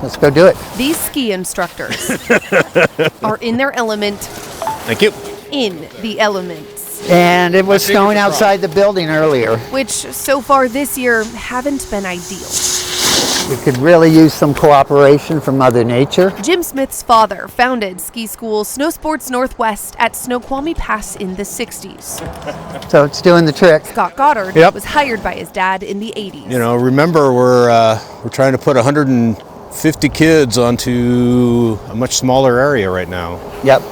let's go do it. These ski instructors are in their element. Thank you. In the elements. And it was snowing outside the building earlier. Which, so far this year, haven't been ideal. We could really use some cooperation from Mother Nature. Jim Smith's father founded ski school Snow Sports Northwest at Snoqualmie Pass in the 60s. So it's doing the trick. Scott Goddard was hired by his dad in the 80s. You know, remember we're trying to put 150 kids onto a much smaller area right now. Yep,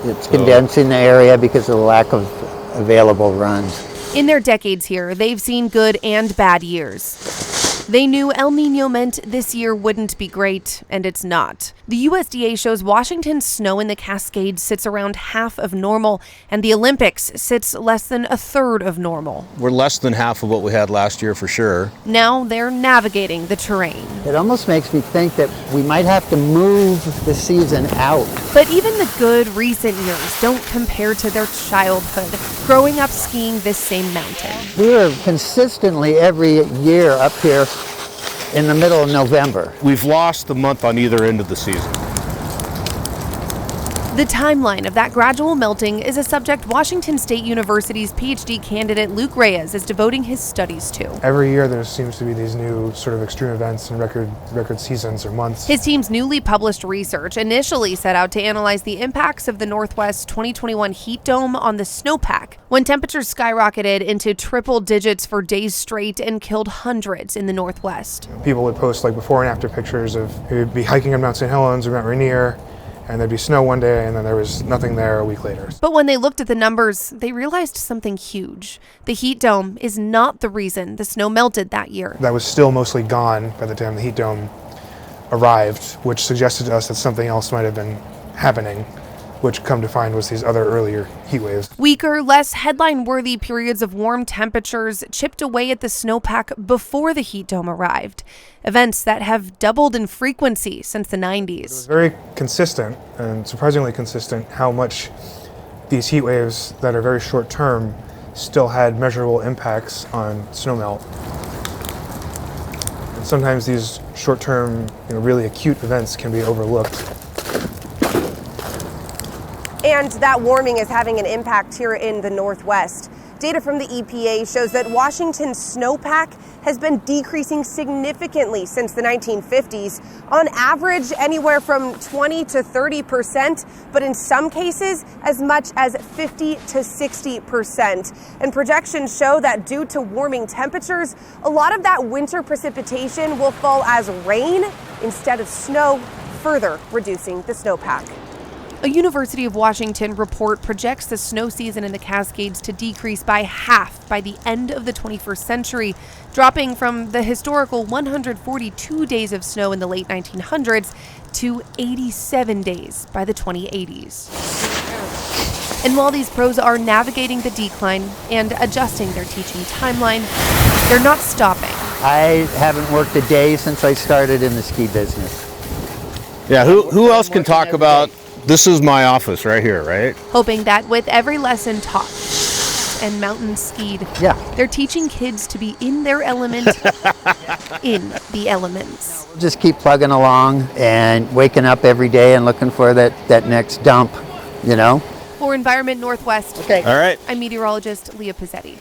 it's condensing the area because of the lack of available runs. In their decades here, they've seen good and bad years. They knew El Nino meant this year wouldn't be great, and it's not. The USDA shows Washington's snow in the Cascades sits around half of normal, and the Olympics sits less than a third of normal. We're less than half of what we had last year for sure. Now they're navigating the terrain. It almost makes me think that we might have to move the season out. But even the good recent years don't compare to their childhood, growing up skiing this same mountain. We were consistently every year up here in the middle of November. We've lost a month on either end of the season. The timeline of that gradual melting is a subject Washington State University's PhD candidate Luke Reyes is devoting his studies to. Every year there seems to be these new sort of extreme events and record seasons or months. His team's newly published research initially set out to analyze the impacts of the Northwest 2021 heat dome on the snowpack, when temperatures skyrocketed into triple digits for days straight and killed hundreds in the Northwest. People would post like before and after pictures of, they would be hiking on Mount St. Helens or Mount Rainier, and there'd be snow one day and then there was nothing there a week later. But when they looked at the numbers, they realized something huge. The heat dome is not the reason the snow melted that year. That was still mostly gone by the time the heat dome arrived, which suggested to us that something else might have been happening, which come to find was these other earlier heat waves. Weaker, less headline-worthy periods of warm temperatures chipped away at the snowpack before the heat dome arrived. Events that have doubled in frequency since the 90s. It was very consistent, and surprisingly consistent, how much these heat waves that are very short term still had measurable impacts on snowmelt. And sometimes these short term, really acute events can be overlooked. And that warming is having an impact here in the Northwest. Data from the EPA shows that Washington's snowpack has been decreasing significantly since the 1950s, on average anywhere from 20 to 30%, but in some cases as much as 50 to 60%. And projections show that due to warming temperatures, a lot of that winter precipitation will fall as rain instead of snow, further reducing the snowpack. A University of Washington report projects the snow season in the Cascades to decrease by half by the end of the 21st century, dropping from the historical 142 days of snow in the late 1900s to 87 days by the 2080s. And while these pros are navigating the decline and adjusting their teaching timeline, they're not stopping. I haven't worked a day since I started in the ski business. Yeah, who else can talk about, this is my office right here, right? Hoping that with every lesson taught and mountain skied, they're teaching kids to be in their element, in the elements. Just keep plugging along and waking up every day and looking for that next dump, For Environment Northwest, All right. I'm meteorologist Leah Pezzetti.